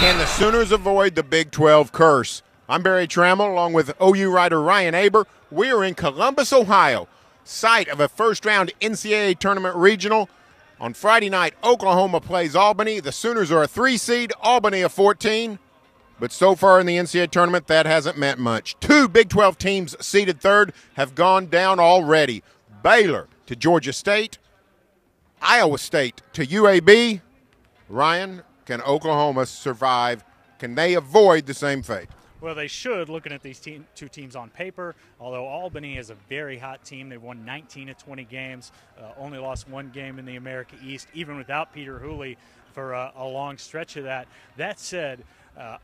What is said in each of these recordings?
Can the Sooners avoid the Big 12 curse? I'm Barry Trammell, along with OU writer Ryan Aber. We are in Columbus, Ohio, site of a first-round NCAA tournament regional. On Friday night, Oklahoma plays Albany. The Sooners are a 3 seed, Albany a 14. But so far in the NCAA tournament, that hasn't meant much. 2 Big 12 teams seeded third have gone down already. Baylor to Georgia State, Iowa State to UAB. Ryan, can Oklahoma survive? Can they avoid the same fate? Well, they should, looking at these two teams on paper, although Albany is a very hot team. They've won 19 of 20 games, only lost 1 game in the America East, even without Peter Hooley for a long stretch of that. That said,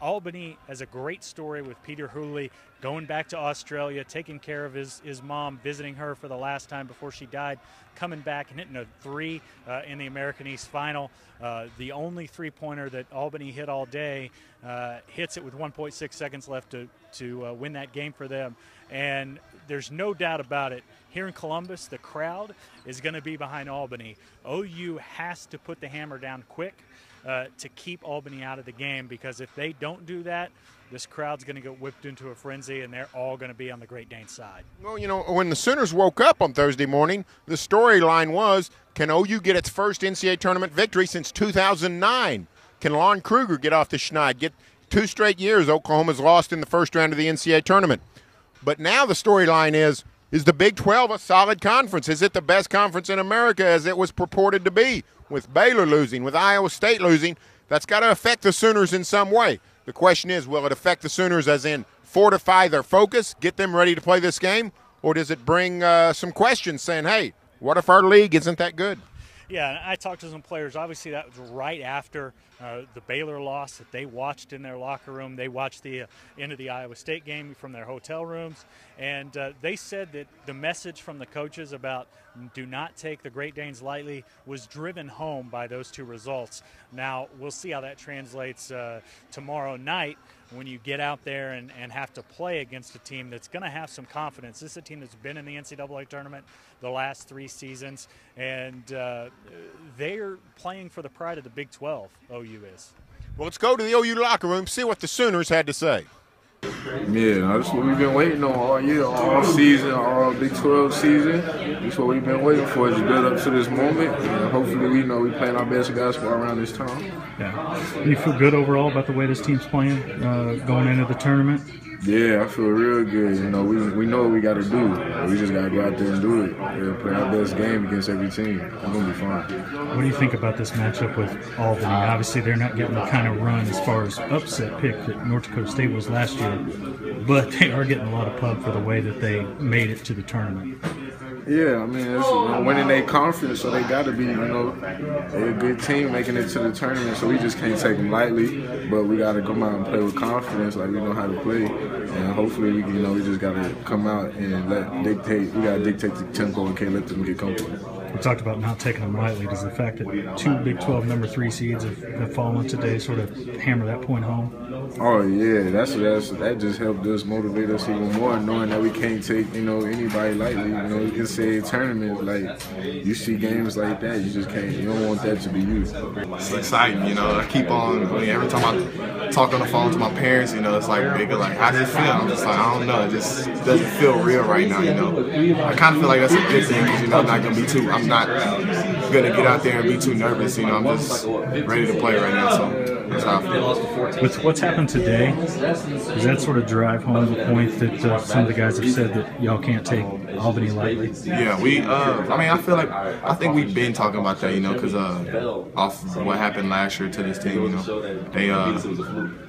Albany has a great story with Peter Hooley going back to Australia, taking care of his mom, visiting her for the last time before she died, coming back and hitting a 3 in the American East final. The only three-pointer that Albany hit all day, hits it with 1.6 seconds left to win that game for them. And there's no doubt about it. Here in Columbus, the crowd is going to be behind Albany. OU has to put the hammer down quick to keep Albany out of the game, because if they don't do that, this crowd's going to get whipped into a frenzy, and they're all going to be on the Great Dane side. Well, you know, when the Sooners woke up on Thursday morning, the storyline was, can OU get its first NCAA tournament victory since 2009? Can Lon Kruger get off the schneid? Get 2 straight years Oklahoma's lost in the first round of the NCAA tournament. But now the storyline is the Big 12 a solid conference? Is it the best conference in America as it was purported to be? With Baylor losing, with Iowa State losing, that's got to affect the Sooners in some way. The question is, will it affect the Sooners as in fortify their focus, get them ready to play this game, or does it bring some questions saying, hey, what if our league isn't that good? Yeah, I talked to some players. Obviously, that was right after the Baylor loss that they watched in their locker room. They watched the end of the Iowa State game from their hotel rooms, and they said that the message from the coaches about do not take the Great Danes lightly was driven home by those 2 results. Now, we'll see how that translates tomorrow night when you get out there and have to play against a team that's going to have some confidence. This is a team that's been in the NCAA tournament the last 3 seasons, and they're playing for the pride of the Big 12, OU is. Well, let's go to the OU locker room, see what the Sooners had to say. Yeah, that's what we've been waiting on all year, all season, all Big 12 season. That's what we've been waiting for, is to build up to this moment. And hopefully, we playing our best basketball around this time. Yeah. Do you feel good overall about the way this team's playing going into the tournament? Yeah, I feel real good. We know what we got to do. We just got to go out there and do it. Play our best game against every team. It's going to be fun. What do you think about this matchup with Albany? Obviously, they're not getting the kind of run as far as upset pick that North Dakota State was last year, but they are getting a lot of pub for the way that they made it to the tournament. Yeah, I mean, it's winning their conference, so they got to be, they're a good team making it to the tournament, so we just can't take them lightly, but we got to come out and play with confidence like we know how to play, and hopefully, we just got to come out and we got to dictate the tempo and can't let them get comfortable. We talked about not taking them lightly. Does the fact that 2 Big 12 number 3 seeds have fallen today sort of hammer that point home? Oh yeah, that just helped us motivate us even more, knowing that we can't take anybody lightly. NCAA tournament, like you see games like that, you just can't. You don't want that to be you. It's exciting, I keep on. Every time I talk on the phone to my parents, it's like bigger. Like, how does it feel? I'm just like, I don't know. It just doesn't feel real right now. I kind of feel like that's a good thing because I'm not gonna be too. I'm not gonna get out there and be too nervous. I'm just ready to play right now. So that's how I feel. With what's happened today, does that sort of drive home the point that some of the guys have said that y'all can't take Albany lightly? Yeah, I think we've been talking about that, because off what happened last year to this team,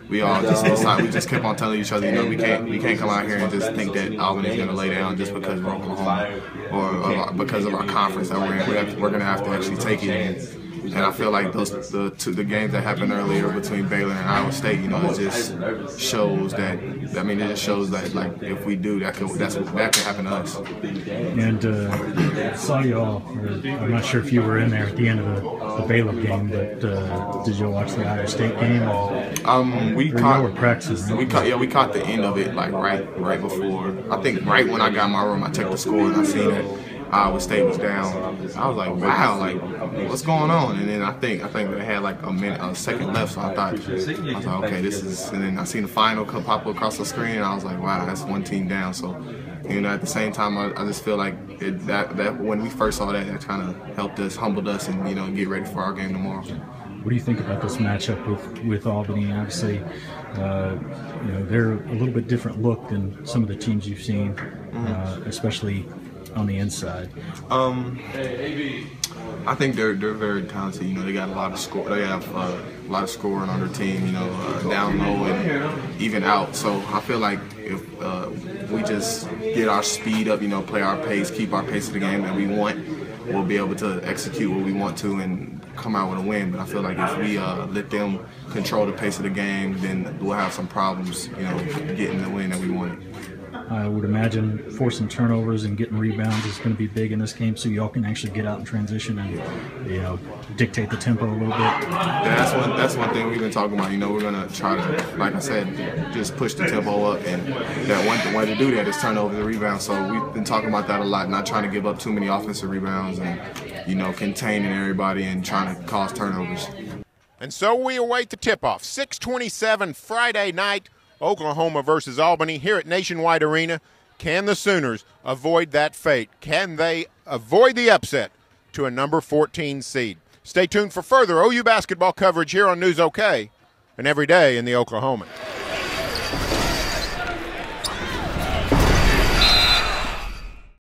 we all just decided, we just kept on telling each other, we can't come out here and just think that Albany's going to lay down just because we're Oklahoma or because of our conference that we're in. We're going to have to actually take it. And I feel like the games that happened earlier between Baylor and Iowa State, it just shows that. It just shows that like if we do that, that could happen to us. And saw y'all. I'm not sure if you were in there at the end of the Baylor game, but did you watch the Iowa State game? We caught practicing. We caught the end of it like right before. I think right when I got in my room, I checked the score and I seen it. Iowa State was down. I was like, wow, like what's going on? And then I think they had like a second left, so I was like, okay, this is. And then I seen the final pop up across the screen, and I was like, wow, that's one team down. So, at the same time, I just feel like that when we first saw that kind of helped us, humbled us, and get ready for our game tomorrow. What do you think about this matchup with Albany? Obviously, they're a little bit different look than some of the teams you've seen, especially on the inside. I think they're very talented. They got a lot of score. They have a lot of scoring on their team. Down low and even out. So I feel like if we just get our speed up, play our pace, keep our pace of the game that we want, we'll be able to execute what we want to and come out with a win. But I feel like if we let them control the pace of the game, then we'll have some problems, getting the win that we wanted. I would imagine forcing turnovers and getting rebounds is going to be big in this game, so y'all can actually get out in transition and dictate the tempo a little bit. Yeah, that's one thing we've been talking about. We're going to try to, like I said, just push the tempo up, and that one way to do that is turn over the rebound. So we've been talking about that a lot, not trying to give up too many offensive rebounds and containing everybody and trying to cause turnovers. And so we await the tip-off. 6:27 Friday night. Oklahoma versus Albany here at Nationwide Arena. Can the Sooners avoid that fate? Can they avoid the upset to a number 14 seed? Stay tuned for further OU basketball coverage here on News OK and every day in the Oklahoman.